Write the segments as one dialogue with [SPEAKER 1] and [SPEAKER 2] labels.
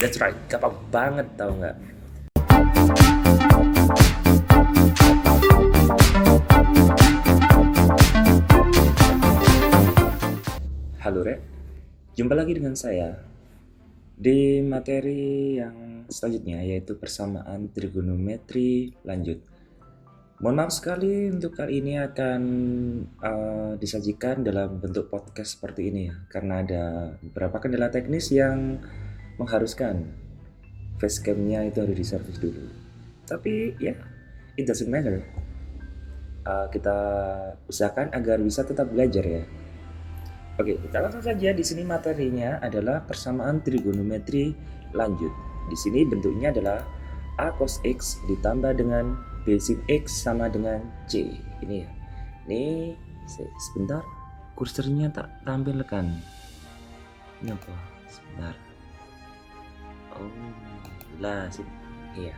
[SPEAKER 1] That's right, gampang banget tau nggak? Halo Rek, jumpa lagi dengan saya di materi yang selanjutnya yaitu persamaan trigonometri lanjut. Mohon maaf sekali untuk kali ini akan disajikan dalam bentuk podcast seperti ini ya, karena ada beberapa kendala teknis yang mengharuskan facecamnya itu harus diservis dulu. Tapi ya, it doesn't matter. Kita usahakan agar bisa tetap belajar ya. Oke, kita langsung saja. Di sini materinya adalah persamaan trigonometri lanjut. Di sini bentuknya adalah A cos X ditambah dengan B sin X sama dengan C. Ini ya. Ini sebentar, kursornya tak tampilkan. Ini apa? Sebentar. Oh, lah sih. Iya.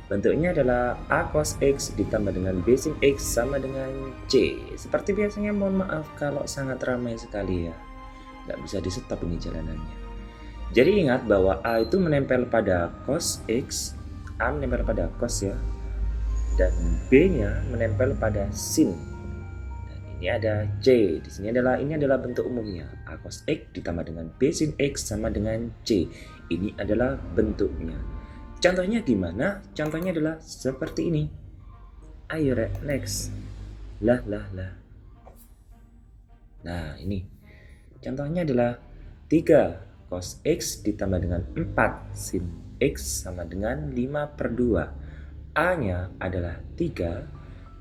[SPEAKER 1] Bentuknya adalah A cos X ditambah dengan B sin X sama dengan C. Seperti biasanya, mohon maaf kalau sangat ramai sekali ya. Nggak bisa di stop ini jalanannya. Jadi ingat bahwa A itu menempel pada cos X, A menempel pada cos ya, dan B-nya menempel pada sin. Dan ini ada C. Di sini ini adalah bentuk umumnya. A cos X ditambah dengan B sin X sama dengan C. Ini adalah bentuknya. Contohnya gimana? Contohnya adalah seperti ini. Ayo Rek, next. Lah. Nah ini. Contohnya adalah 3 cos X ditambah dengan 4 sin X sama dengan 5/2. A-nya adalah 3,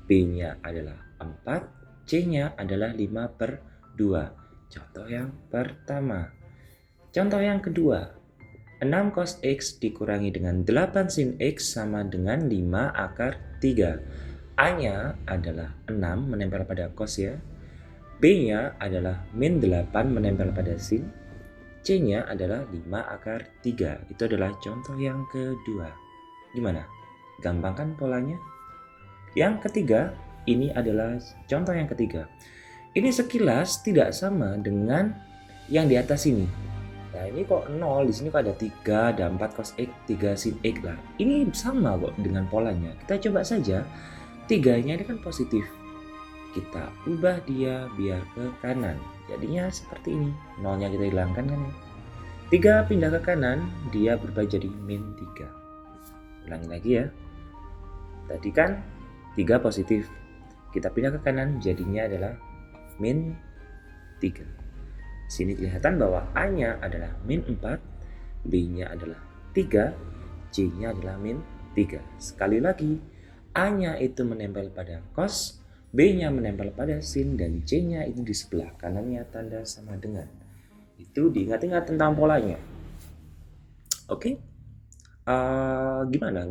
[SPEAKER 1] B-nya adalah 4, C-nya adalah 5/2. Contoh yang pertama. Contoh yang kedua. 6 cos X dikurangi dengan 8 sin X sama dengan 5/3. A-nya adalah 6 menempel pada cos ya. B-nya adalah min 8 menempel pada sin. C-nya adalah 5/3. Itu adalah contoh yang kedua. Gimana? Gampang kan polanya? Yang ketiga, ini adalah contoh yang ketiga. Ini sekilas tidak sama dengan yang di atas ini. Nah ini kok 0, di sini kok ada 3, ada 4 cos X, 3 sin X lah. Ini sama kok dengan polanya. Kita coba saja, 3-nya ini kan positif. Kita ubah dia biar ke kanan. Jadinya seperti ini. 0-nya kita hilangkan kan ya. 3 pindah ke kanan, dia berubah jadi min 3. Ulangi lagi ya. Tadi kan 3 positif. Kita pindah ke kanan, jadinya adalah min 3. Sini kelihatan bahwa A-nya adalah min 4, B-nya adalah 3, C-nya adalah min 3. Sekali lagi, A-nya itu menempel pada cos, B-nya menempel pada sin, dan C-nya itu di sebelah kanannya tanda sama dengan. Itu diingat-ingat tentang polanya. Oke? Gimana?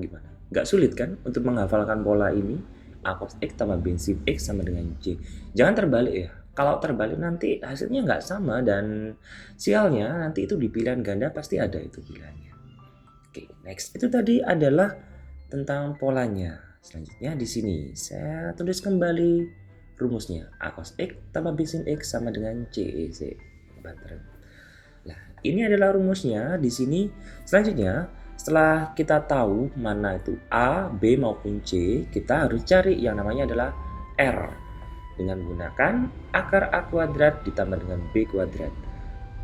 [SPEAKER 1] Gak sulit kan untuk menghafalkan pola ini? A cos X tambah B sin X sama dengan C. Jangan terbalik ya. Kalau terbalik nanti hasilnya nggak sama, dan sialnya nanti itu di pilihan ganda pasti ada itu pilihannya. Oke, next. Itu tadi adalah tentang polanya. Selanjutnya di sini saya tulis kembali rumusnya. A cos X tambah B sin X sama dengan C. Nah, ini adalah rumusnya di sini. Selanjutnya, setelah kita tahu mana itu A, B maupun C, kita harus cari yang namanya adalah R. Dengan menggunakan akar A kuadrat ditambah dengan B kuadrat.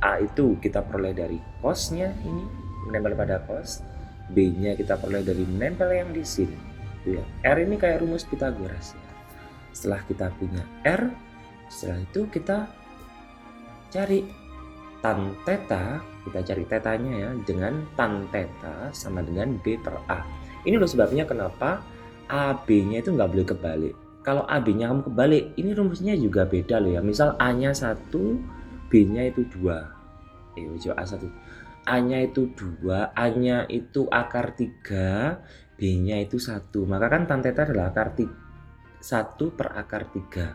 [SPEAKER 1] A itu kita peroleh dari cosnya ini, menempel pada cos. B-nya kita peroleh dari menempel yang di sin. Ya. R ini kayak rumus Pythagoras ya. Setelah kita punya R, setelah itu kita cari tan theta, kita cari tetanya ya, dengan tan theta sama dengan B per A. Ini loh sebabnya kenapa AB-nya itu nggak boleh kebalik. Kalau AB-nya kamu kebalik, ini rumusnya juga beda loh ya. Misal A-nya 1, B-nya itu 2. A1. A-nya itu 2, A-nya itu akar 3, B-nya itu 1. Maka kan tan theta adalah akar 1 per akar 3.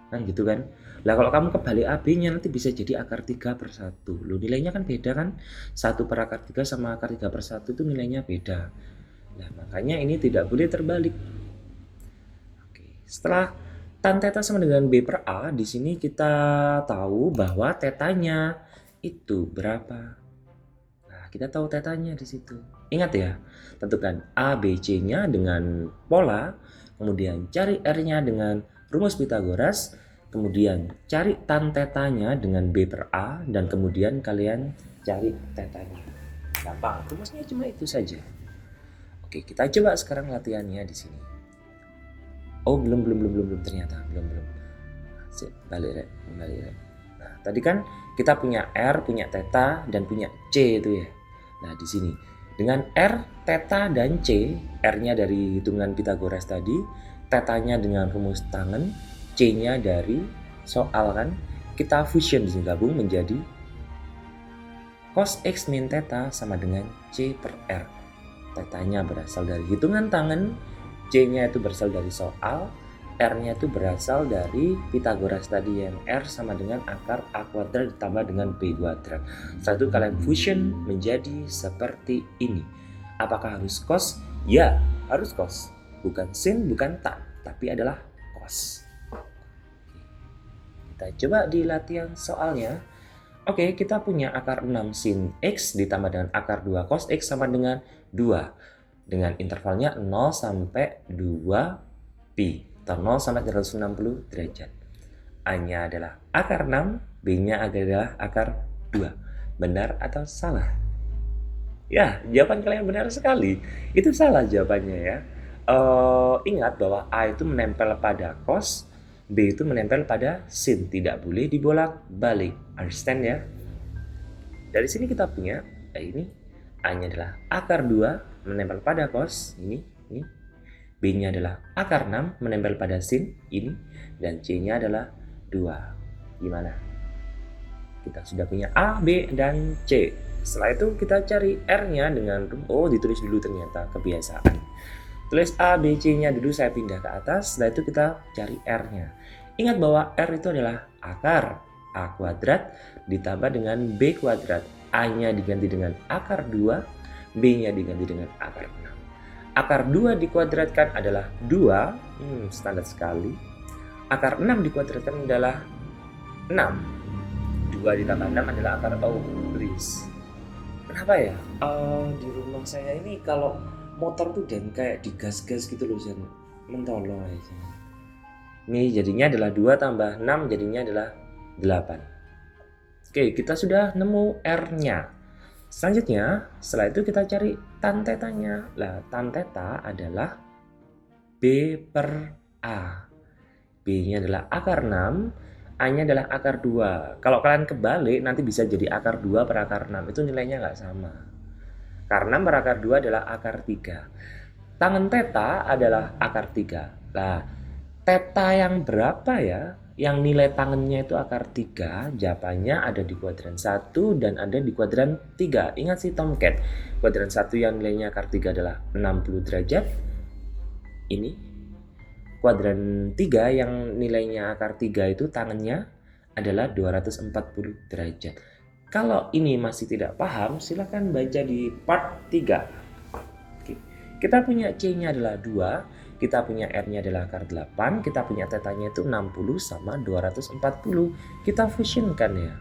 [SPEAKER 1] Kan gitu kan. Lah kalau kamu kebalik AB-nya nanti bisa jadi akar 3 per 1. Loh nilainya kan beda kan. 1 per akar 3 sama akar 3 per 1 itu nilainya beda. Nah makanya ini tidak boleh terbalik. Setelah tan theta sama dengan B per A, di sini kita tahu bahwa tetanya itu berapa. Nah, kita tahu tetanya di situ. Ingat ya, tentukan A, B, C-nya dengan pola, kemudian cari R-nya dengan rumus Pythagoras, kemudian cari tan tetanya dengan B per A, dan kemudian kalian cari tetanya. Gampang, rumusnya cuma itu saja. Oke, kita coba sekarang latihannya di sini. Oh, belum ternyata, belum. Sip, balik. Nah, tadi kan kita punya R, punya theta, dan punya C itu ya. Nah, di sini dengan R, theta, dan C, R-nya dari hitungan Pythagoras tadi, theta-nya dengan rumus tangen, C-nya dari soal kan, kita fusion di sini gabung menjadi cos X min theta sama dengan C per R. Theta-nya berasal dari hitungan tangen, C-nya itu berasal dari soal, R-nya itu berasal dari Pythagoras tadi yang R sama dengan akar A kuadrat ditambah dengan B kuadrat. Setelah itu kalian fusion menjadi seperti ini. Apakah harus cos? Ya, harus cos. Bukan sin, bukan tan, tapi adalah cos. Kita coba di latihan soalnya. Oke, kita punya akar 6 sin X ditambah dengan akar 2 cos X sama dengan 2. Dengan intervalnya 0 sampai 2 pi. Atau 0 sampai 360 derajat. A-nya adalah akar 6, B-nya adalah akar 2. Benar atau salah? Ya, jawaban kalian benar sekali. Itu salah jawabannya ya. Ingat bahwa A itu menempel pada cos, B itu menempel pada sin. Tidak boleh dibolak-balik. Understand ya? Dari sini kita punya, ini A-nya adalah akar 2 menempel pada cos, ini. B-nya adalah akar 6 menempel pada sin, ini. Dan C-nya adalah 2. Gimana? Kita sudah punya A, B, dan C. Setelah itu kita cari R-nya dengan, ditulis dulu ternyata, kebiasaan. Tulis A, B, C-nya dulu, saya pindah ke atas. Setelah itu kita cari R-nya. Ingat bahwa R itu adalah akar A kuadrat ditambah dengan B kuadrat. A-nya diganti dengan akar 2, B-nya diganti dengan akar 6. Akar 2 dikuadratkan adalah 2, standar sekali. Akar 6 dikuadratkan adalah 6. 2 ditambah 6 adalah akar, please. Kenapa ya? Di rumah saya ini kalau motor tuh dan kayak digas-gas gitu loh, Jan. Mentolong aja. Ini jadinya adalah 2 tambah 6 jadinya adalah 8. Oke, kita sudah nemu R-nya. Selanjutnya, setelah itu kita cari tan tetanya. Lah, tan teta adalah B per A. B-nya adalah akar 6, A-nya adalah akar 2. Kalau kalian kebalik, nanti bisa jadi akar 2 per akar 6. Itu nilainya nggak sama. Karena per akar 2 adalah akar 3. Tangen teta adalah akar 3. Nah, teta yang berapa ya? Yang nilai tangennya itu akar 3, jawabannya ada di kuadran 1 dan ada di kuadran 3. Ingat sih Tomcat, kuadran 1 yang nilainya akar 3 adalah 60 derajat. Ini kuadran 3 yang nilainya akar 3 itu tangennya adalah 240 derajat. Kalau ini masih tidak paham, silakan baca di part 3. Oke. Kita punya C-nya adalah 2. Kita punya R-nya adalah akar 8, kita punya tetanya itu 60 sama 240. Kita fusionkan ya.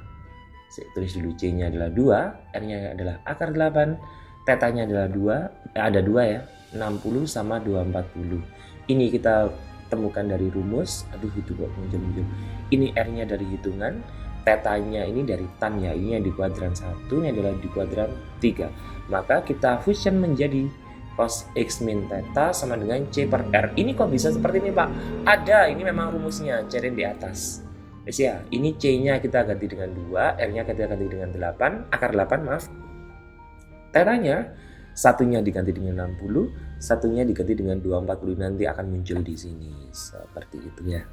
[SPEAKER 1] Saya tulis dulu C-nya adalah 2, R-nya adalah akar 8, tetanya adalah 2, ada 2 ya, 60 sama 240. Ini kita temukan dari rumus, itu kok muncul-muncul. Ini R-nya dari hitungan, tetanya ini dari tan ya, ini yang di kuadran 1, ini adalah di kuadran 3. Maka kita fusion menjadi cos X min theta sama dengan C per R. Ini kok bisa seperti ini Pak? Ada, ini memang rumusnya, cari di atas. Ya, ini C-nya kita ganti dengan 2, R-nya kita ganti dengan 8, akar 8 maaf. Tetanya, satunya diganti dengan 60, satunya diganti dengan 240, nanti akan muncul di sini. Seperti itu ya.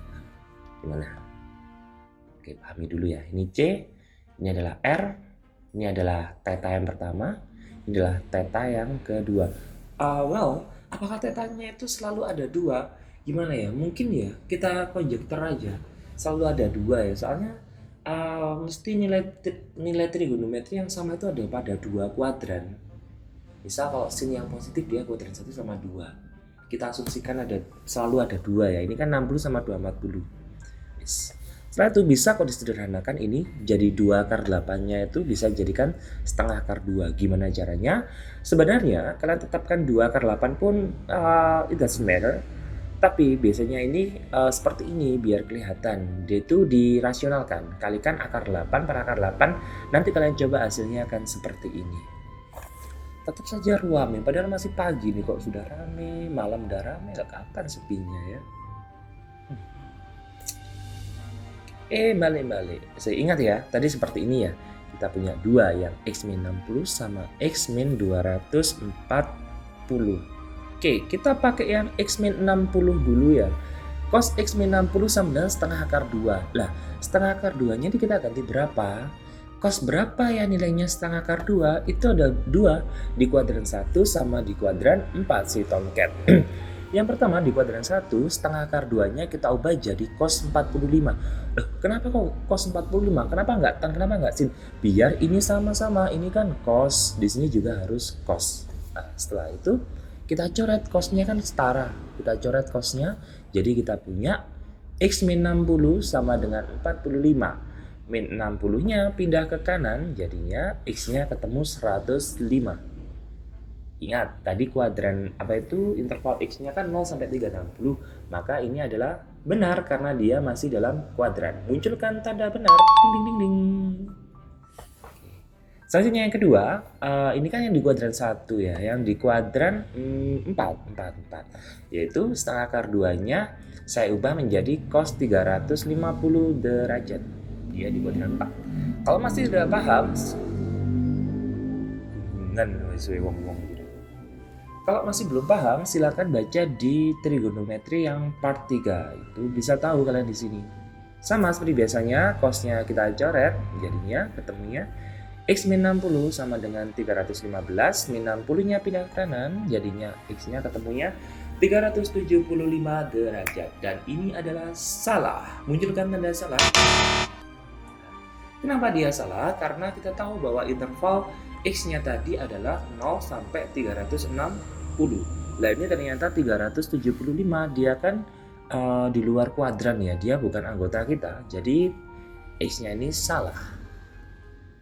[SPEAKER 1] Gimana? Oke, pahami dulu ya. Ini C, ini adalah R, ini adalah theta yang pertama, ini adalah theta yang kedua. Apakah tetanya itu selalu ada 2? Gimana ya? Mungkin ya kita konjektor aja. Selalu ada 2 ya. Soalnya mesti nilai trigonometri yang sama itu ada pada 2 kuadran. Misal kalau sin yang positif dia kuadran 1 sama 2. Kita asumsikan selalu ada 2 ya. Ini kan 60 sama 240. Yes. Setelah itu bisa kok disederhanakan ini jadi 2 akar 8-nya itu bisa jadikan setengah akar 2. Gimana caranya? Sebenarnya kalian tetapkan 2 akar 8 pun it doesn't matter. Tapi biasanya ini seperti ini biar kelihatan. Dia itu dirasionalkan. Kalikan akar 8 per akar 8, nanti kalian coba hasilnya akan seperti ini. Tetap saja ruame, padahal masih pagi nih kok sudah rame, malam udah rame, gak kapan sepinya ya. Balik. Saya ingat ya, tadi seperti ini ya. Kita punya 2 yang X-60 sama X-240. Oke, kita pakai yang X-60 dulu ya. Cos X-60 sama dengan setengah akar 2. Lah, setengah akar 2-nya kita ganti berapa? Cos berapa ya nilainya setengah akar 2? Itu ada 2 di kuadran 1 sama di kuadran 4 si Tomcat. Yang pertama di kuadran 1, setengah akar 2-nya kita ubah jadi cos 45. Loh, kenapa kok cos 45? Kenapa enggak tan? Kenapa enggak sin? Biar ini sama-sama, ini kan cos, di sini juga harus cos. Nah, setelah itu kita coret cosnya kan setara. Kita coret cosnya, jadi kita punya X-60 sama dengan 45. Min 60-nya pindah ke kanan, jadinya X-nya ketemu 105. Ingat, tadi kuadran apa itu interval X-nya kan 0 sampai 360. Maka ini adalah benar karena dia masih dalam kuadran. Munculkan tanda benar. Ding ding ding ding. Selanjutnya yang kedua, ini kan yang di kuadran 1 ya, yang di kuadran 4. Yaitu setengah akar 2-nya saya ubah menjadi cos 350 derajat. Dia di kuadran 4. Kalau masih sudah paham, kalau masih belum paham, silakan baca di trigonometri yang part 3. Itu bisa tahu kalian di sini. Sama seperti biasanya, cosnya kita coret, jadinya ketemunya X-60 sama dengan 315, min 60-nya pindah ke kanan, jadinya X-nya ketemunya 375 derajat. Dan ini adalah salah. Munculkan tanda salah. Kenapa dia salah? Karena kita tahu bahwa interval X-nya tadi adalah 0 sampai 360. Lah ini ternyata 375, dia kan di luar kuadran ya, dia bukan anggota kita. Jadi X-nya ini salah.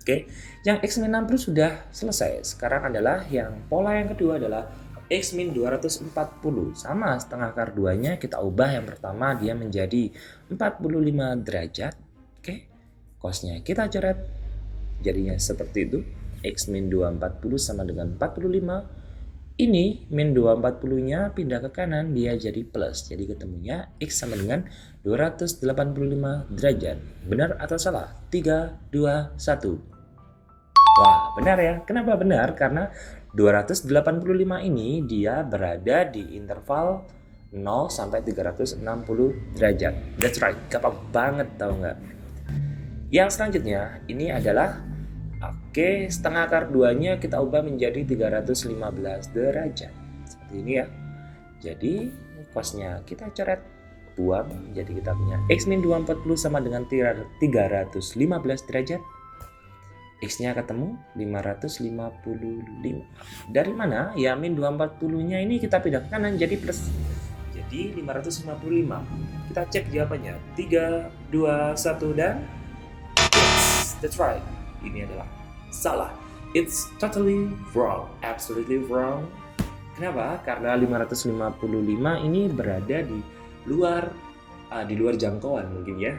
[SPEAKER 1] Oke, yang X-60 sudah selesai. Sekarang adalah yang pola yang kedua adalah X-240. Sama setengah akar 2-nya kita ubah, yang pertama dia menjadi 45 derajat. Oke, cosnya kita coret, jadinya seperti itu. X-240 sama dengan 45. Ini min 240-nya pindah ke kanan, dia jadi plus. Jadi ketemunya X sama dengan 285 derajat. Benar atau salah? 3, 2, 1. Wah, benar ya. Kenapa benar? Karena 285 ini dia berada di interval 0 sampai 360 derajat. That's right, gampang banget tahu nggak? Yang selanjutnya ini adalah setengah akar 2-nya kita ubah menjadi 315 derajat. Seperti ini ya. Jadi cosnya kita coret, buang. Jadi kita punya X-240 sama dengan 315 derajat. X-nya ketemu 555. Dari mana? Ya min 240-nya ini kita pindah ke kanan jadi plus. Jadi 555. Kita cek jawabannya. 3, 2, 1 dan yes, that's right. Ini adalah salah. It's totally wrong. Absolutely wrong. Kenapa? Karena 555 ini berada di luar jangkauan mungkin ya.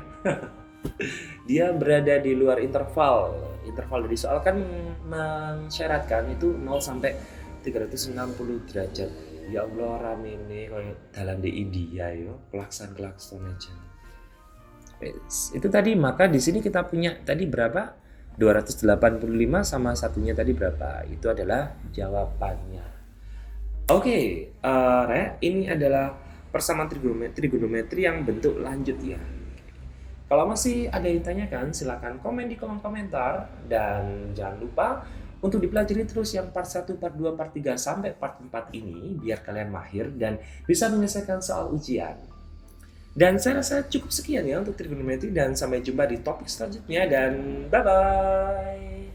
[SPEAKER 1] Dia berada di luar interval. Interval dari soal kan mensyaratkan itu 0 sampai 360 derajat. Ya Allah, rame ini kayak dalam di India yo, kelakson aja. Itu tadi, maka di sini kita punya tadi berapa? 285 sama satunya tadi berapa? Itu adalah jawabannya. Oke, ini adalah persamaan trigonometri yang bentuk lanjut ya. Kalau masih ada yang ditanyakan, silakan komen di kolom komentar. Dan jangan lupa untuk dipelajari terus yang part 1, part 2, part 3, sampai part 4 ini biar kalian mahir dan bisa menyelesaikan soal ujian. Dan saya rasa cukup sekian ya untuk trigonometri, dan sampai jumpa di topik selanjutnya, dan bye-bye.